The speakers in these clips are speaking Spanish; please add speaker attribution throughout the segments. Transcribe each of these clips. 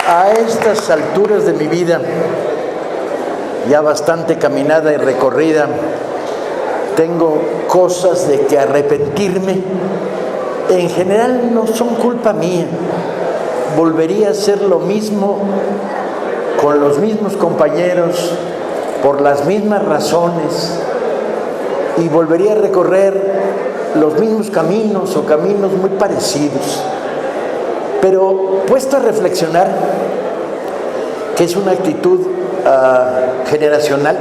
Speaker 1: A estas alturas de mi vida, ya bastante caminada y recorrida, tengo cosas de que arrepentirme. En general no son culpa mía. Volvería a hacer lo mismo con los mismos compañeros, por las mismas razones, y volvería a recorrer los mismos caminos o caminos muy parecidos. Pero puesto a reflexionar, que es una actitud generacional,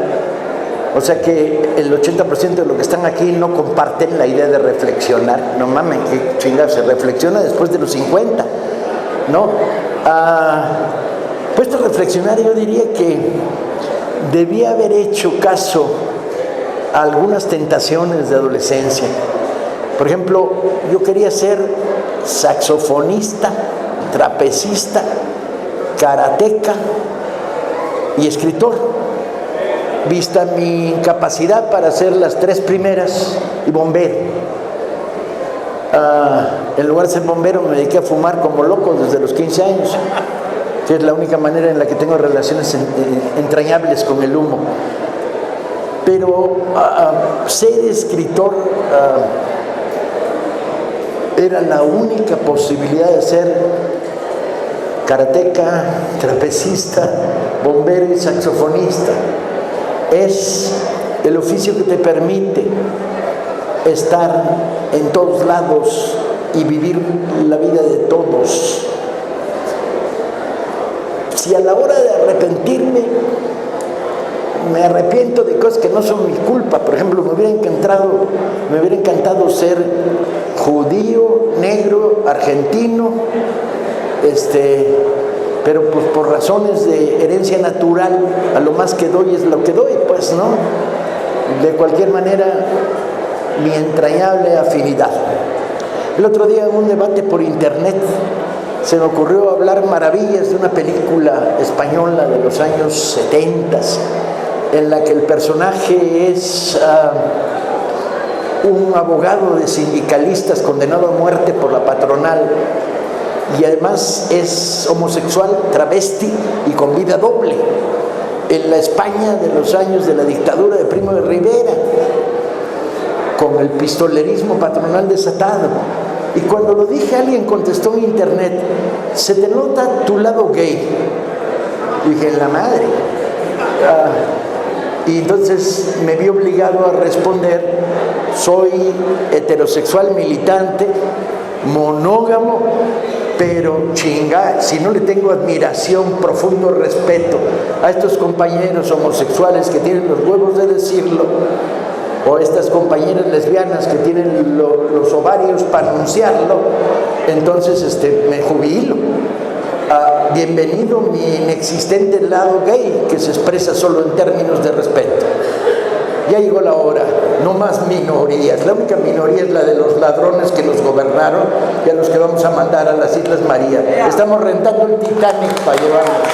Speaker 1: o sea que el 80% de los que están aquí no comparten la idea de reflexionar. No mames, que chingada, se reflexiona después de los 50, ¿no? Puesto a reflexionar, yo diría que debía haber hecho caso a algunas tentaciones de adolescencia. Por ejemplo, yo quería ser saxofonista, trapecista, karateca y escritor. Vista mi incapacidad para hacer las tres primeras, y bombero. En lugar de ser bombero me dediqué a fumar como loco desde los 15 años, que es la única manera en la que tengo relaciones entrañables con el humo. Pero ser escritor era la única posibilidad de ser karateca, trapecista, bombero y saxofonista. Es el oficio que te permite estar en todos lados y vivir la vida de todos. Si a la hora de arrepentirme, me arrepiento de cosas que no son mi culpa. Por ejemplo, me hubiera encantado ser judío, negro, argentino, pero pues por razones de herencia natural, a lo más que doy es lo que doy, pues, ¿no? De cualquier manera, mi entrañable afinidad. El otro día en un debate por internet se me ocurrió hablar maravillas de una película española de los años 70, en la que el personaje es un abogado de sindicalistas condenado a muerte por la patronal, y además es homosexual, travesti y con vida doble, en la España de los años de la dictadura de Primo de Rivera, con el pistolerismo patronal desatado. Y cuando lo dije, alguien contestó en internet: se te nota tu lado gay. Y dije, en la madre. Y entonces me vi obligado a responder: soy heterosexual militante, monógamo, pero chinga, si no le tengo admiración, profundo respeto a estos compañeros homosexuales que tienen los huevos de decirlo, o estas compañeras lesbianas que tienen los ovarios para anunciarlo, entonces me jubilo. Bienvenido mi inexistente lado gay, que se expresa solo en términos de respeto. Ya llegó la hora, no más minorías. La única minoría es la de los ladrones que nos gobernaron y a los que vamos a mandar a las Islas María. Estamos rentando el Titanic para llevarlos.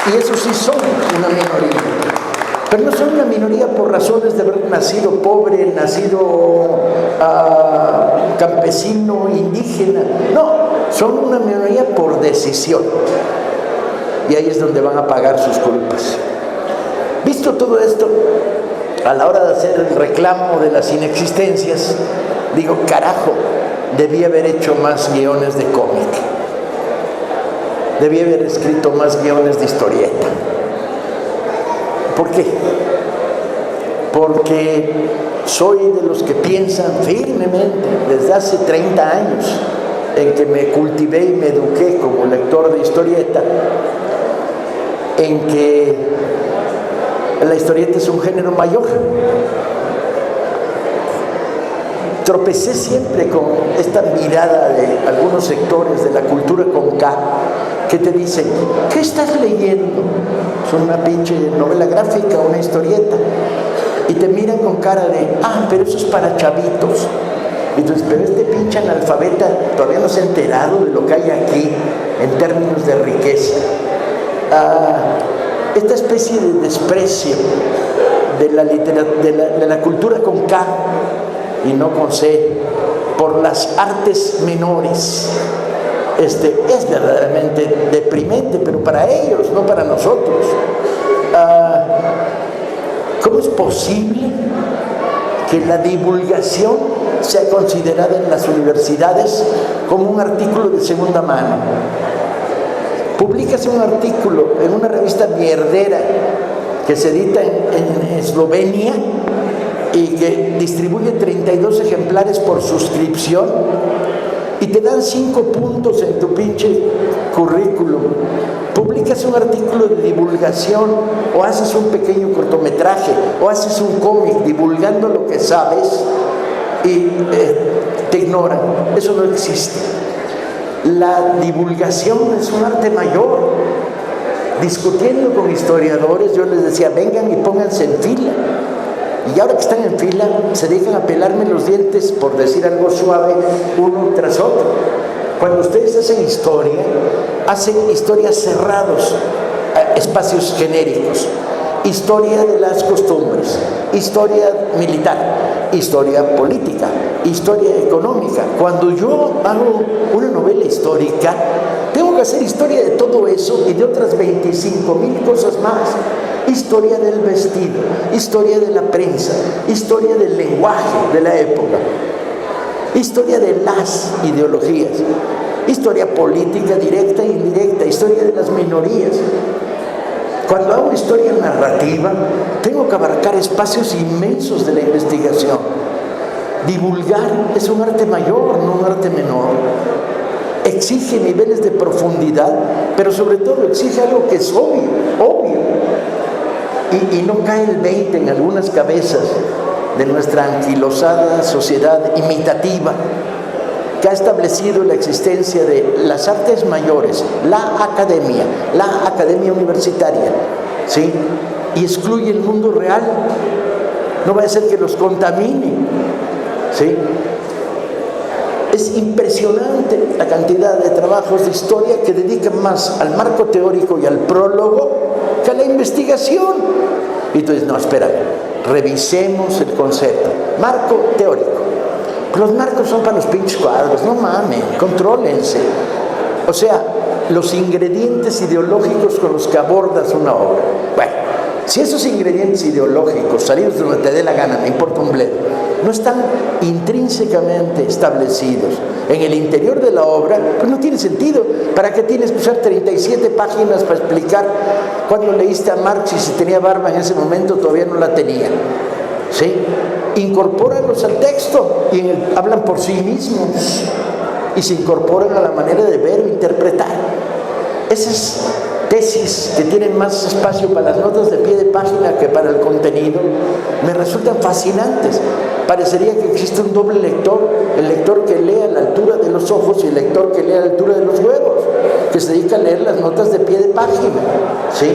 Speaker 1: Y esos sí son una minoría. Pero no son una minoría por razones de haber nacido pobre, nacido campesino, indígena. No, son una minoría por decisión. Y ahí es donde van a pagar sus culpas. Visto todo esto, a la hora de hacer el reclamo de las inexistencias, digo, carajo, debí haber hecho más guiones de cómic. Debí haber escrito más guiones de historieta. ¿Por qué? Porque soy de los que piensan firmemente, desde hace 30 años, en que me cultivé y me eduqué como lector de historieta, en que la historieta es un género mayor. Tropecé siempre con esta mirada de algunos sectores de la cultura con K, que te dicen, ¿qué estás leyendo? Es una pinche novela gráfica, una historieta. Y te miran con cara de, pero eso es para chavitos. Y entonces, pero este pinche analfabeta todavía no se ha enterado de lo que hay aquí en términos de riqueza. Esta especie de desprecio de la cultura con K y no con C, por las artes menores, es verdaderamente deprimente, pero para ellos, no para nosotros. ¿Cómo es posible que la divulgación sea considerada en las universidades como un artículo de segunda mano? Publicas un artículo en una revista mierdera que se edita en Eslovenia y que distribuye 32 ejemplares por suscripción y te dan 5 puntos en tu pinche currículum. Publicas un artículo de divulgación o haces un pequeño cortometraje o haces un cómic divulgando lo que sabes y te ignoran. Eso no existe. La divulgación es un arte mayor. Discutiendo con historiadores, yo les decía, vengan y pónganse en fila. Y ahora que están en fila, se dedican a pelarme los dientes, por decir algo suave, uno tras otro. Cuando ustedes hacen historias cerrados, espacios genéricos, historia de las costumbres, historia militar, historia política, historia económica. Cuando yo hago una novela histórica, tengo que hacer historia de todo eso y de otras 25,000 cosas más. Historia del vestido, historia de la prensa, historia del lenguaje de la época, historia de las ideologías, historia política directa e indirecta, historia de las minorías. Cuando hago historia narrativa, tengo que abarcar espacios inmensos de la investigación. Divulgar es un arte mayor, no un arte menor. Exige niveles de profundidad, pero sobre todo exige algo que es obvio. Y no cae el 20 en algunas cabezas de nuestra anquilosada sociedad imitativa que ha establecido la existencia de las artes mayores, la academia universitaria, ¿sí? Y excluye el mundo real. No va a ser que los contamine, ¿sí? Es impresionante la cantidad de trabajos de historia que dedican más al marco teórico y al prólogo que a la investigación. Y entonces, no, espera, revisemos el concepto. Marco teórico. Los marcos son para los pinches cuadros, no mames, contrólense. O sea, los ingredientes ideológicos con los que abordas una obra. Bueno, si esos ingredientes ideológicos, salidos de donde te dé la gana, me importa un bledo, no están intrínsecamente establecidos en el interior de la obra, pues no tiene sentido. ¿Para qué tienes que usar 37 páginas para explicar cuándo leíste a Marx y si tenía barba en ese momento? Todavía no la tenía, ¿sí? Incorpóralos al texto y hablan por sí mismos y se incorporan a la manera de ver o interpretar. Esas tesis que tienen más espacio para las notas de pie de página que para el contenido me resultan fascinantes. Parecería que existe un doble lector, el lector que lee a la altura de los ojos y el lector que lee a la altura de los huevos, que se dedica a leer las notas de pie de página, ¿sí?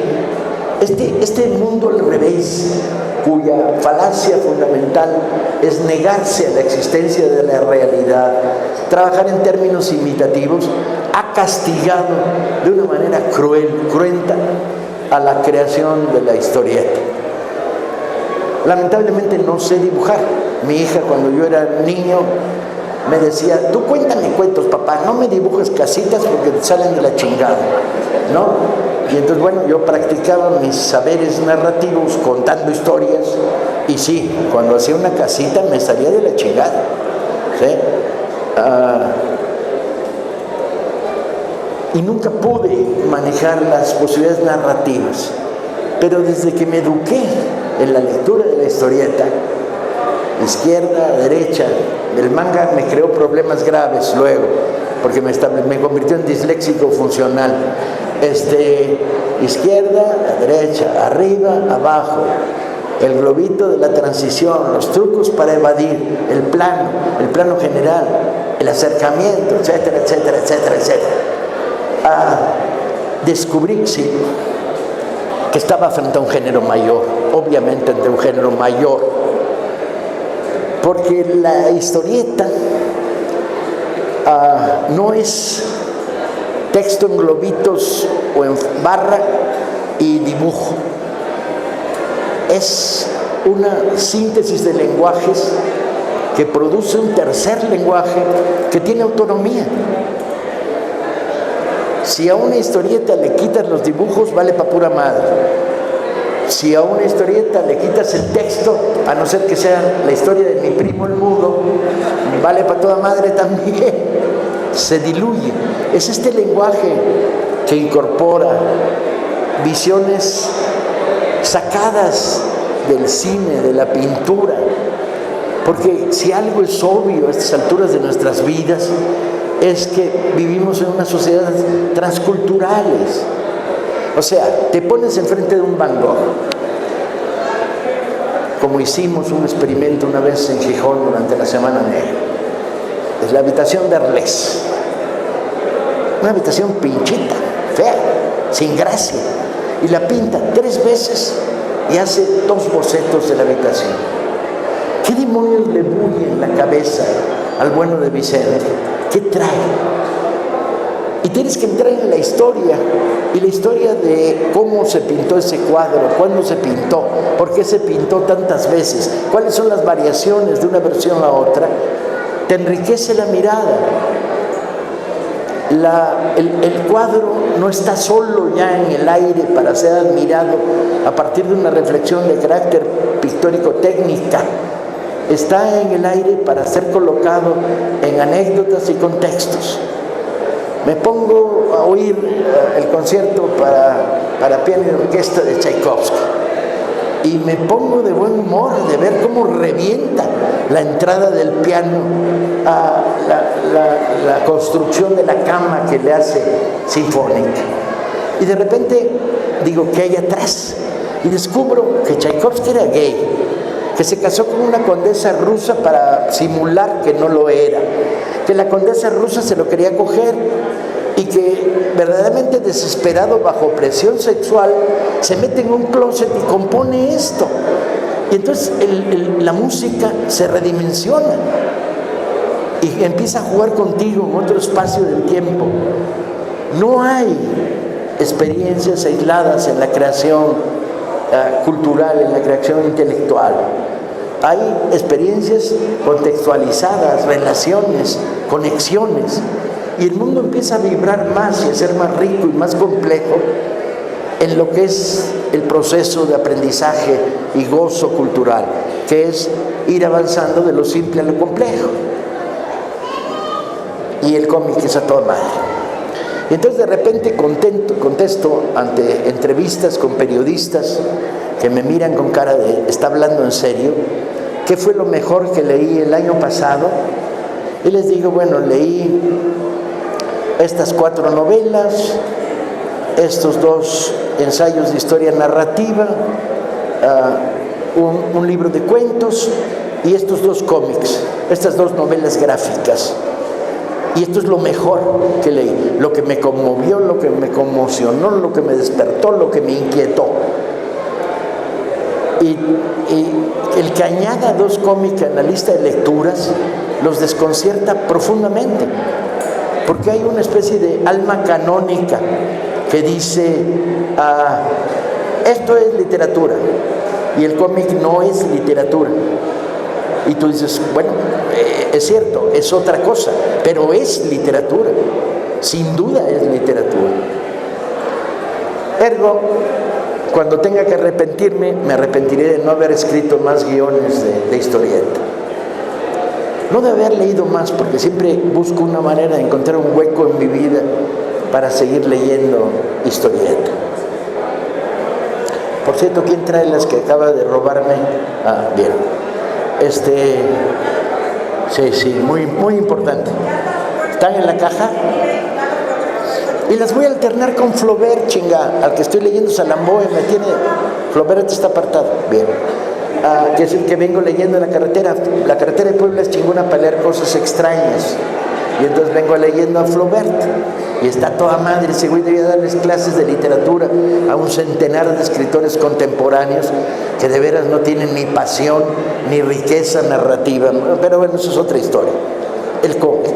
Speaker 1: Este mundo al revés, cuya falacia fundamental es negarse a la existencia de la realidad, trabajar en términos imitativos, ha castigado de una manera cruenta a la creación de la historieta. Lamentablemente no sé dibujar. Mi hija, cuando yo era niño, me decía, tú cuéntame cuentos, papá, no me dibujes casitas porque te salen de la chingada, ¿no? Y entonces, bueno, yo practicaba mis saberes narrativos contando historias y sí, cuando hacía una casita me salía de la chingada, ¿sí? Y nunca pude manejar las posibilidades narrativas, pero desde que me eduqué en la lectura de la historieta, izquierda, derecha, el manga me creó problemas graves luego, porque me convirtió en disléxico funcional. Izquierda, derecha, arriba, abajo, el globito de la transición, los trucos para evadir, el plano general, el acercamiento, etcétera, etcétera, etcétera, etcétera. Descubrí, sí, que estaba frente a un género mayor, obviamente ante un género mayor, porque la historieta no es texto en globitos o en barra y dibujo, es una síntesis de lenguajes que produce un tercer lenguaje que tiene autonomía. Si a una historieta le quitas los dibujos, vale para pura madre. Si a una historieta le quitas el texto, a no ser que sea la historia de mi primo el mudo, vale para toda madre también. Se diluye. Es este lenguaje que incorpora visiones sacadas del cine, de la pintura. Porque si algo es obvio a estas alturas de nuestras vidas, es que vivimos en unas sociedades transculturales. O sea, te pones enfrente de un Van Gogh, como hicimos un experimento una vez en Gijón durante la Semana Negra. Es la habitación de Arlés. Una habitación pinchita, fea, sin gracia. Y la pinta 3 veces y hace 2 bocetos de la habitación. ¿Qué demonios le bulle en la cabeza al bueno de Vicente? ¿Qué trae? Y tienes que entrar en la historia, y la historia de cómo se pintó ese cuadro, cuándo se pintó, por qué se pintó tantas veces, cuáles son las variaciones de una versión a otra, te enriquece la mirada. El cuadro no está solo ya en el aire para ser admirado a partir de una reflexión de carácter pictórico-técnica, está en el aire para ser colocado en anécdotas y contextos. Me pongo a oír el concierto para piano y orquesta de Tchaikovsky y me pongo de buen humor de ver cómo revienta la entrada del piano a la construcción de la cama que le hace sinfónica. Y de repente digo, ¿qué hay atrás? Y descubro que Tchaikovsky era gay, que se casó con una condesa rusa para simular que no lo era, que la condesa rusa se lo quería coger y que verdaderamente desesperado bajo presión sexual se mete en un closet y compone esto. Y entonces la música se redimensiona y empieza a jugar contigo en otro espacio del tiempo. No hay experiencias aisladas en la creación cultural, en la creación intelectual. Hay experiencias contextualizadas, relaciones, conexiones, y el mundo empieza a vibrar más y a ser más rico y más complejo en lo que es el proceso de aprendizaje y gozo cultural, que es ir avanzando de lo simple a lo complejo. Y el cómic es a toda madre. Y entonces de repente contesto ante entrevistas con periodistas que me miran con cara de ¿está hablando en serio? ¿Qué fue lo mejor que leí el año pasado? Y les digo, bueno, leí estas 4 novelas, estos 2 ensayos de historia narrativa, un libro de cuentos y estos 2 cómics, estas 2 novelas gráficas. Y esto es lo mejor que leí, lo que me conmovió, lo que me conmocionó, lo que me despertó, lo que me inquietó. Y el que añada 2 cómics en la lista de lecturas los desconcierta profundamente, porque hay una especie de alma canónica que dice, esto es literatura, y el cómic no es literatura. Y tú dices, bueno, es cierto, es otra cosa, pero es literatura, sin duda es literatura. Ergo, cuando tenga que arrepentirme, me arrepentiré de no haber escrito más guiones de historieta. No de haber leído más, porque siempre busco una manera de encontrar un hueco en mi vida para seguir leyendo historieta. Por cierto, ¿quién trae las que acaba de robarme? Bien. Sí, muy importante. Están en la caja. Y las voy a alternar con Flaubert, chinga. Al que estoy leyendo Salamboe me tiene... Flaubert está apartado. Bien. Que es el que vengo leyendo en la carretera. La carretera de Puebla es chingona para leer cosas extrañas. Y entonces vengo leyendo a Flaubert. Y está toda madre. Ese güey debía darles clases de literatura a un centenar de escritores contemporáneos que de veras no tienen ni pasión ni riqueza narrativa. Pero bueno, eso es otra historia. El cómic.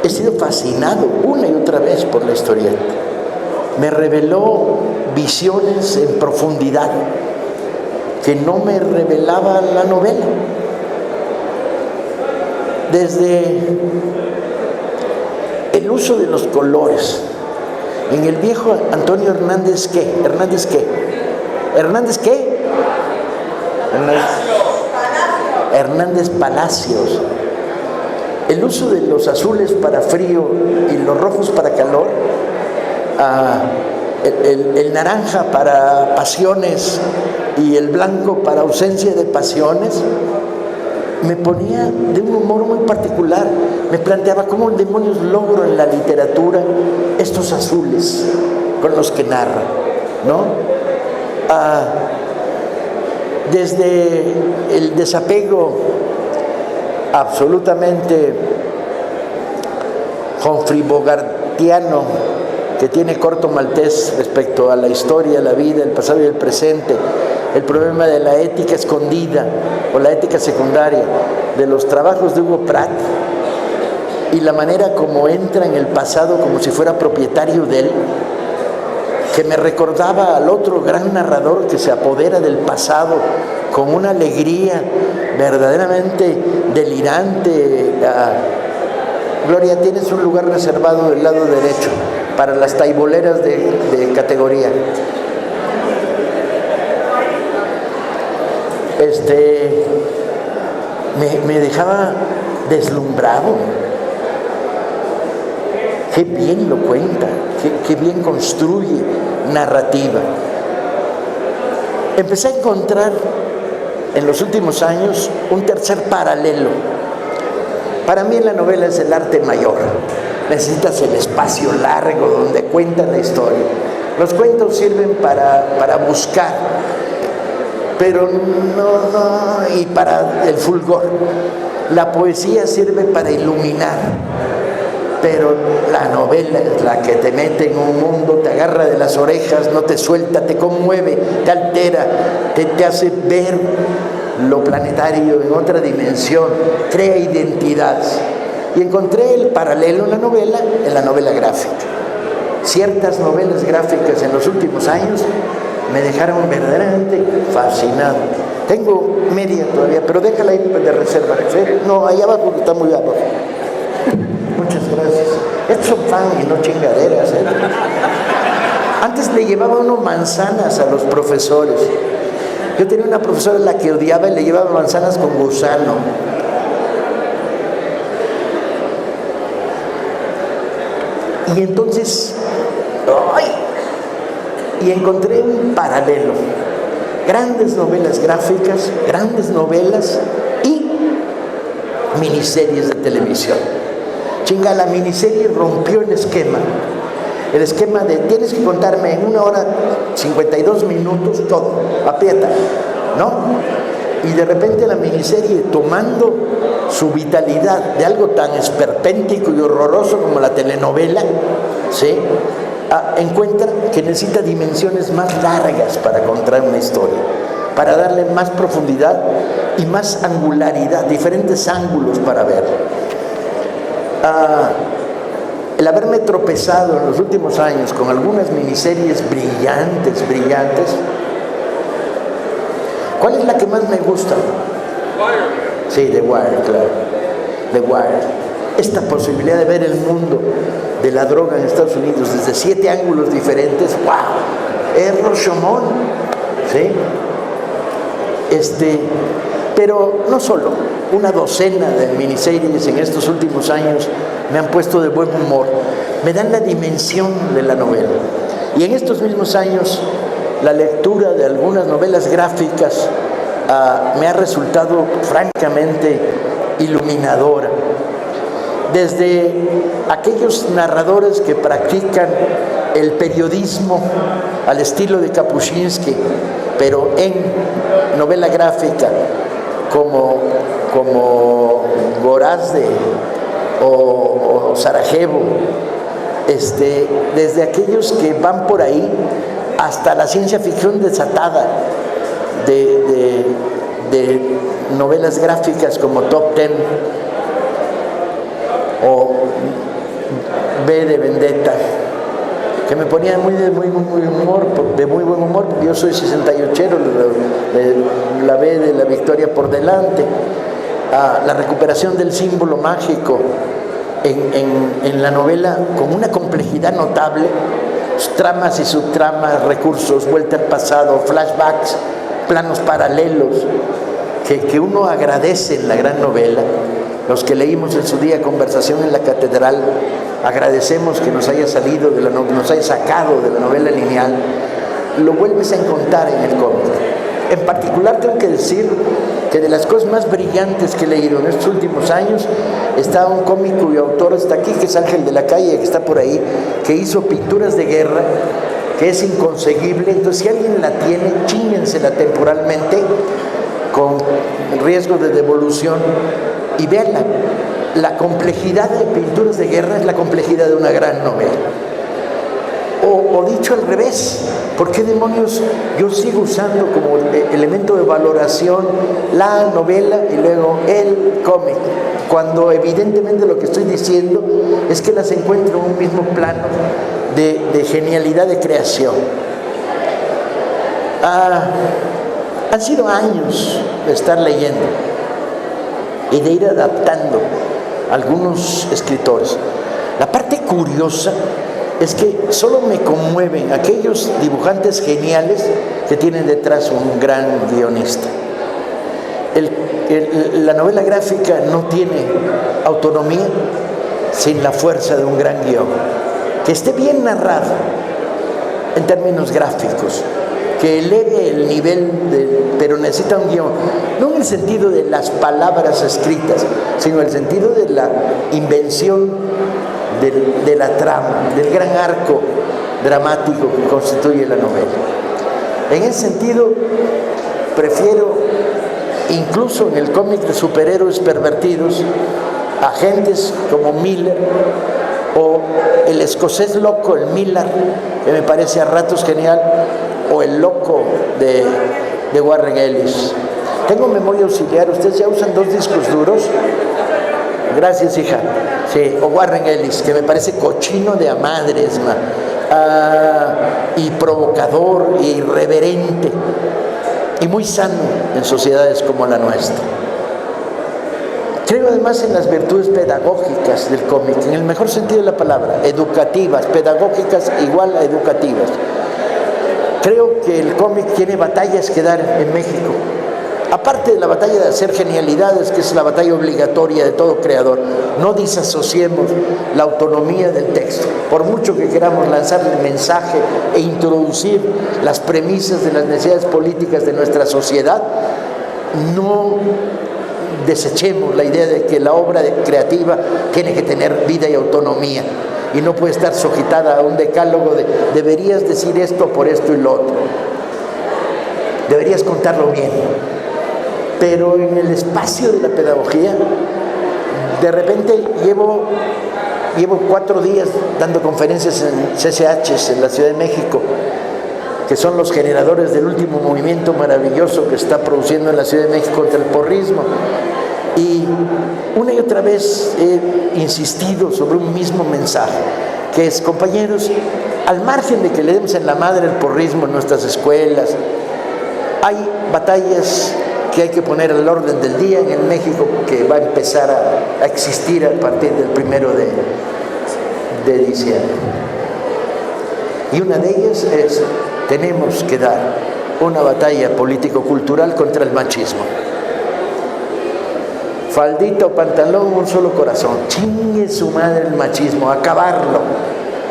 Speaker 1: He sido fascinado una y otra vez por la historieta. Me reveló visiones en profundidad que no me revelaba la novela. Desde el uso de los colores. En el viejo Antonio Hernández, ¿qué? ¿Hernández qué? ¿Hernández qué? Hernández Palacios. El uso de los azules para frío y los rojos para calor, el naranja para pasiones y el blanco para ausencia de pasiones, me ponía de un humor muy particular. Me planteaba cómo demonios logro en la literatura estos azules con los que narra, ¿no? Desde el desapego absolutamente Humphrey Bogartiano, que tiene Corto Maltés respecto a la historia, la vida, el pasado y el presente, el problema de la ética escondida o la ética secundaria, de los trabajos de Hugo Pratt y la manera como entra en el pasado como si fuera propietario de él, que me recordaba al otro gran narrador que se apodera del pasado con una alegría verdaderamente delirante. Gloria, tienes un lugar reservado del lado derecho para las taiboleras de categoría. Me dejaba deslumbrado. Qué bien lo cuenta, qué bien construye narrativa. Empecé a encontrar en los últimos años un tercer paralelo. Para mí la novela es el arte mayor. Necesitas el espacio largo donde cuenta la historia. Los cuentos sirven para buscar, pero no, y para el fulgor. La poesía sirve para iluminar, pero la novela es la que te mete en un mundo, te agarra de las orejas, no te suelta, te conmueve, te altera, te hace ver lo planetario en otra dimensión, crea identidades. Y encontré el paralelo en la novela gráfica. Ciertas novelas gráficas en los últimos años me dejaron verdaderamente fascinado. Tengo media todavía, pero déjala ahí de reserva. No, ahí abajo, porque está muy abajo. Muchas gracias. Estos son pan y no chingaderas, ¿eh? Antes le llevaba uno manzanas a los profesores. Yo tenía una profesora a la que odiaba y le llevaba manzanas con gusano. Y entonces, ¡ay! Y encontré un paralelo. Grandes novelas gráficas, grandes novelas y miniseries de televisión. Chinga, la miniserie rompió el esquema de tienes que contarme en 1 hora 52 minutos todo, aprieta, ¿no? Y de repente la miniserie, tomando su vitalidad de algo tan esperpéntico y horroroso como la telenovela, ¿sí? Encuentra que necesita dimensiones más largas para contar una historia, para darle más profundidad y más angularidad, diferentes ángulos para ver. El haberme tropezado en los últimos años con algunas miniseries brillantes. ¿Cuál es la que más me gusta? Wire. Sí, The Wire, claro. The Wire. Esta posibilidad de ver el mundo de la droga en Estados Unidos desde 7 ángulos diferentes, ¡wow! Es Rashomon, ¿sí? Pero no solo, una docena de miniseries en estos últimos años me han puesto de buen humor, me dan la dimensión de la novela. Y en estos mismos años, la lectura de algunas novelas gráficas me ha resultado francamente iluminadora. Desde aquellos narradores que practican el periodismo al estilo de Kapuscinski, pero en novela gráfica, como Gorazde o Sarajevo, desde aquellos que van por ahí hasta la ciencia ficción desatada de novelas gráficas como Top Ten o B de Vendetta, que me ponía de muy buen humor, porque yo soy 68ero, la B de la victoria por delante, la recuperación del símbolo mágico, en la novela con una complejidad notable, tramas y subtramas, recursos, vuelta al pasado, flashbacks, planos paralelos, que uno agradece en la gran novela. Los que leímos en su día Conversación en la Catedral, agradecemos que nos haya sacado de la novela lineal. Lo vuelves a encontrar en el cómic. En particular tengo que decir que de las cosas más brillantes que he leído en estos últimos años está un cómic cuyo autor está aquí, que es Ángel de la Calle, que está por ahí, que hizo Pinturas de Guerra, que es inconseguible. Entonces, si alguien la tiene, chíñensela temporalmente con riesgo de devolución y véanla. La complejidad de Pinturas de Guerra es la complejidad de una gran novela. O dicho al revés, ¿por qué demonios yo sigo usando como elemento de valoración la novela y luego el cómic? Cuando evidentemente lo que estoy diciendo es que las encuentro en un mismo plano de genialidad de creación. Han sido años de estar leyendo y de ir adaptando a algunos escritores. La parte curiosa es que solo me conmueven aquellos dibujantes geniales que tienen detrás un gran guionista. La novela gráfica no tiene autonomía sin la fuerza de un gran guión, que esté bien narrado en términos gráficos, que eleve el nivel, pero necesita un guión, no en el sentido de las palabras escritas, sino en el sentido de la invención de la trama, del gran arco dramático que constituye la novela. En ese sentido, prefiero, incluso en el cómic de superhéroes pervertidos, a gentes como Miller o el escocés loco, el Miller, que me parece a ratos genial, o el loco de Warren Ellis. Tengo memoria auxiliar, ustedes ya usan 2 discos duros. Gracias, hija. Sí, o Warren Ellis, que me parece cochino de a madres, y provocador, e irreverente, y muy sano en sociedades como la nuestra. Creo además en las virtudes pedagógicas del cómic, en el mejor sentido de la palabra, educativas, pedagógicas igual a educativas. Creo que el cómic tiene batallas que dar en México. Aparte de la batalla de hacer genialidades, que es la batalla obligatoria de todo creador, no disasociemos la autonomía del texto. Por mucho que queramos lanzar el mensaje e introducir las premisas de las necesidades políticas de nuestra sociedad, no desechemos la idea de que la obra creativa tiene que tener vida y autonomía y no puede estar sujetada a un decálogo de deberías decir esto por esto y lo otro, deberías contarlo bien. Pero en el espacio de la pedagogía, de repente llevo 4 días dando conferencias en CCHs en la Ciudad de México, que son los generadores del último movimiento maravilloso que está produciendo en la Ciudad de México contra el porrismo. Y una y otra vez he insistido sobre un mismo mensaje, que es, compañeros, al margen de que le demos en la madre el porrismo en nuestras escuelas, hay batallas que hay que poner al orden del día en el México que va a empezar a existir a partir del 1 de diciembre. Y una de ellas es, tenemos que dar una batalla político-cultural contra el machismo. Faldita o pantalón, un solo corazón. Chingue su madre el machismo, acabarlo,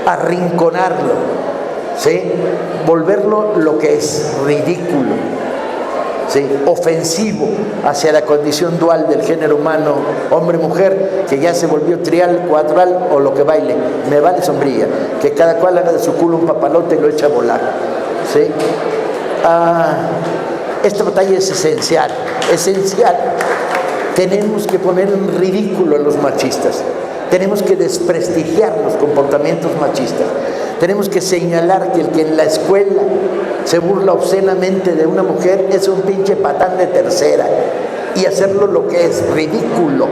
Speaker 1: arrinconarlo, ¿sí? Volverlo lo que es, ridículo, ¿sí? Ofensivo hacia la condición dual del género humano, hombre-mujer, que ya se volvió trial, cuadral o lo que baile. Me vale sombrilla, que cada cual haga de su culo un papalote y lo echa a volar, ¿sí? Esta batalla es esencial, esencial. Tenemos que poner en ridículo a los machistas, tenemos que desprestigiar los comportamientos machistas, tenemos que señalar que el que en la escuela se burla obscenamente de una mujer es un pinche patán de tercera y hacerlo lo que es, ridículo,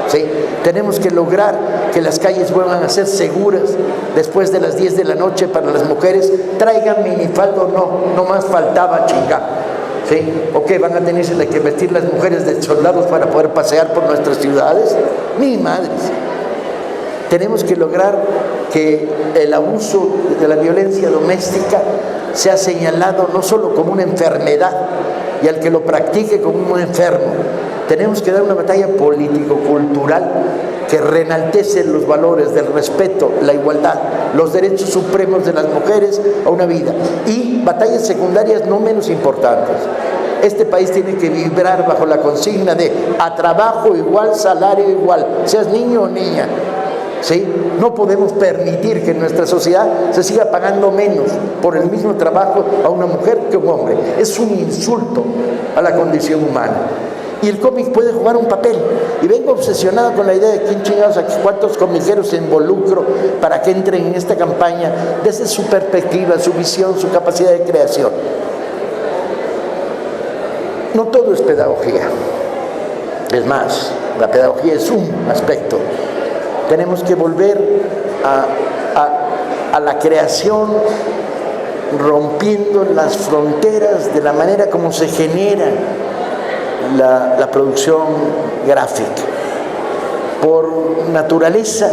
Speaker 1: ¿sí? Tenemos que lograr que las calles vuelvan a ser seguras después de las 10 de la noche para las mujeres, traigan minifalda o no más faltaba chingar. ¿Sí? ¿O qué? ¿Van a tenerse que vestir las mujeres de soldados para poder pasear por nuestras ciudades? Ni madres. Tenemos que lograr que el abuso de la violencia doméstica sea señalado no solo como una enfermedad y al que lo practique como un enfermo. Tenemos que dar una batalla político-cultural que reenaltece los valores del respeto, la igualdad, los derechos supremos de las mujeres a una vida, y batallas secundarias no menos importantes. Este país tiene que vibrar bajo la consigna de a trabajo igual, salario igual, seas niño o niña. ¿Sí? No podemos permitir que en nuestra sociedad se siga pagando menos por el mismo trabajo a una mujer que a un hombre. Es un insulto a la condición humana. Y el cómic puede jugar un papel. Y vengo obsesionado con la idea de quién chingados, aquí cuántos comiqueros se involucro para que entren en esta campaña desde su perspectiva, su visión, su capacidad de creación. No todo es pedagogía. Es más, la pedagogía es un aspecto. Tenemos que volver a la creación, rompiendo las fronteras de la manera como se genera la producción gráfica. Por naturaleza,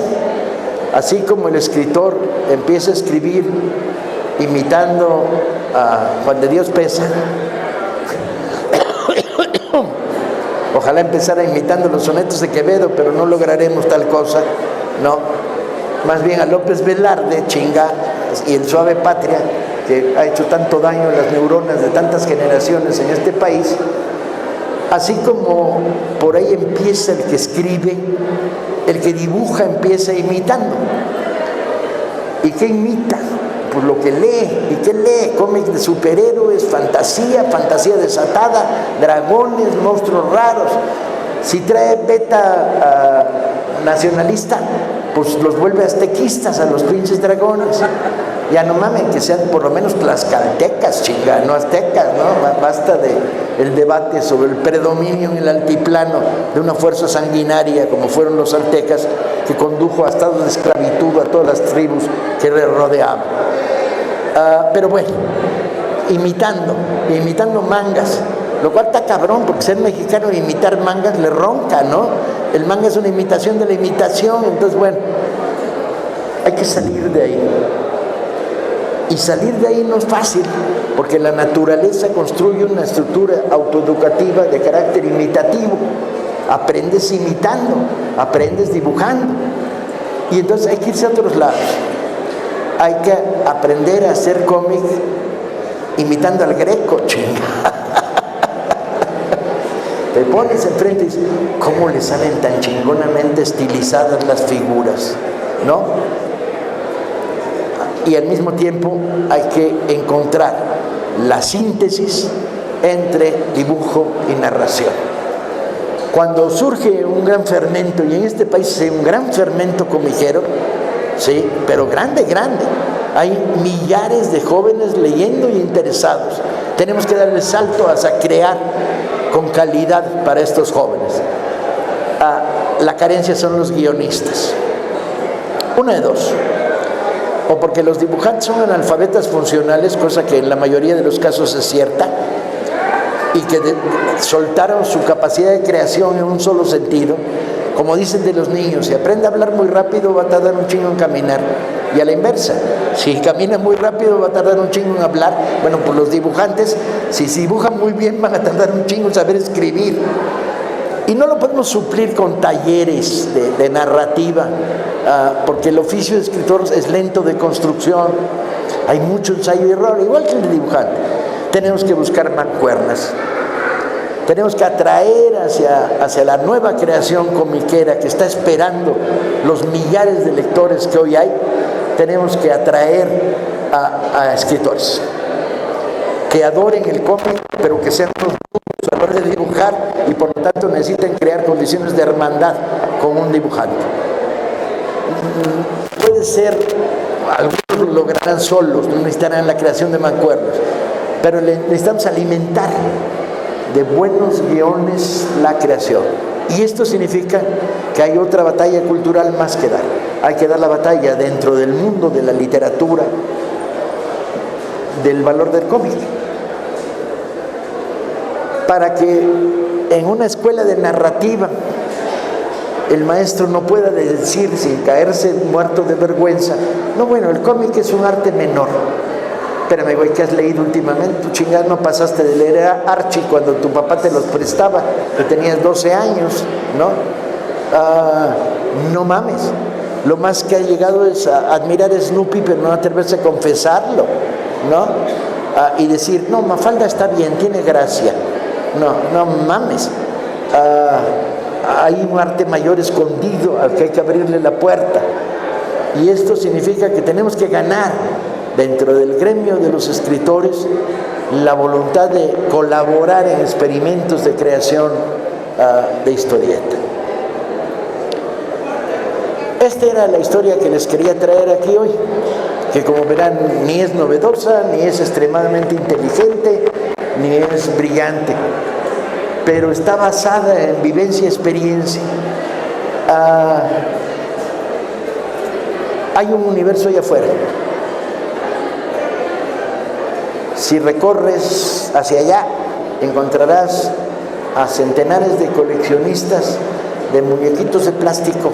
Speaker 1: así como el escritor empieza a escribir imitando a Juan de Dios Pesa, ojalá empezara imitando los sonetos de Quevedo, pero no lograremos tal cosa, no. Más bien a López Velarde, chinga, y el Suave Patria, que ha hecho tanto daño a las neuronas de tantas generaciones en este país. Así como por ahí empieza el que escribe, el que dibuja empieza imitando. ¿Y qué imita? Pues lo que lee. ¿Y qué lee? Cómics de superhéroes, fantasía, fantasía desatada, dragones, monstruos raros. Si trae beta nacionalista, pues los vuelve aztequistas a los pinches dragones. Ya no mamen, que sean por lo menos tlaxcaltecas, chinga, no aztecas, ¿no? Basta de el debate sobre el predominio en el altiplano de una fuerza sanguinaria como fueron los aztecas, que condujo a estados de esclavitud a todas las tribus que le rodeaban. Pero bueno, imitando mangas, lo cual está cabrón, porque ser mexicano e imitar mangas le ronca, ¿no? El manga es una imitación de la imitación, entonces bueno, hay que salir de ahí. Y salir de ahí no es fácil, porque la naturaleza construye una estructura autoeducativa de carácter imitativo. Aprendes imitando, aprendes dibujando. Y entonces hay que irse a otros lados. Hay que aprender a hacer cómic imitando al Greco, chinga. Te pones enfrente y dices, ¿cómo le salen tan chingonamente estilizadas las figuras? ¿No? Y al mismo tiempo hay que encontrar la síntesis entre dibujo y narración. Cuando surge un gran fermento, y en este país hay un gran fermento comiquero, sí, pero grande, hay millares de jóvenes leyendo y interesados. Tenemos que darle el salto hacia crear con calidad para estos jóvenes. La carencia son los guionistas. Una de dos. O porque los dibujantes son analfabetas funcionales, cosa que en la mayoría de los casos es cierta, y que soltaron su capacidad de creación en un solo sentido. Como dicen de los niños, si aprende a hablar muy rápido va a tardar un chingo en caminar, y a la inversa, si camina muy rápido va a tardar un chingo en hablar. Bueno, pues los dibujantes, si dibujan muy bien, van a tardar un chingo en saber escribir. Y no lo podemos suplir con talleres de narrativa, porque el oficio de escritor es lento de construcción, hay mucho ensayo y error, igual que el de dibujante. Tenemos que buscar mancuernas, tenemos que atraer hacia la nueva creación comiquera que está esperando los millares de lectores que hoy hay. Tenemos que atraer a escritores que adoren el cómic, pero que sean unos a la hora de dibujar, y por lo tanto necesitan crear condiciones de hermandad con un dibujante. Puede ser, algunos lo lograrán solos, no necesitarán la creación de mancuernas, pero necesitamos alimentar de buenos guiones la creación. Y esto significa que hay otra batalla cultural más que dar. Hay que dar la batalla dentro del mundo de la literatura del valor del cómic, para que en una escuela de narrativa el maestro no pueda decir sin caerse muerto de vergüenza, no, bueno, el cómic es un arte menor. Espérame, güey, ¿qué has leído últimamente? Tu chingada, no pasaste de leer a Archie cuando tu papá te los prestaba, que tenías 12 años, ¿no? No mames. Lo más que ha llegado es a admirar a Snoopy, pero no atreverse a confesarlo, ¿no? Y decir, no, Mafalda está bien, tiene gracia. No mames. Hay un arte mayor escondido al que hay que abrirle la puerta. Y esto significa que tenemos que ganar dentro del gremio de los escritores la voluntad de colaborar en experimentos de creación de historieta. Esta era la historia que les quería traer aquí hoy, que como verán ni es novedosa, ni es extremadamente inteligente, ni es brillante, pero está basada en vivencia y experiencia. Hay un universo allá afuera. Si recorres hacia allá, encontrarás a centenares de coleccionistas de muñequitos de plástico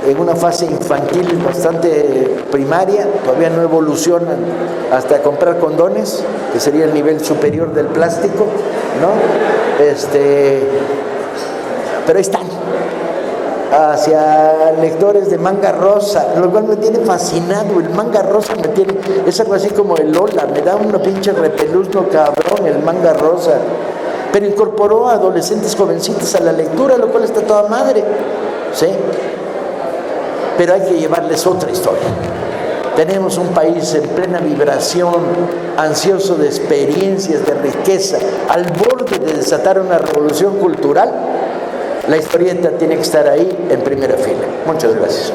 Speaker 1: en una fase infantil bastante primaria, todavía no evolucionan hasta comprar condones, que sería el nivel superior del plástico, ¿no? Pero ahí están. Hacia lectores de manga rosa, lo cual me tiene fascinado. El manga rosa me tiene, es algo así como el Lola, me da un pinche repeluzno cabrón el manga rosa, pero incorporó a adolescentes jovencitos a la lectura, lo cual está toda madre, ¿sí? Pero hay que llevarles otra historia. Tenemos un país en plena vibración, ansioso de experiencias, de riqueza, al borde de desatar una revolución cultural. La historieta tiene que estar ahí en primera fila. Muchas gracias.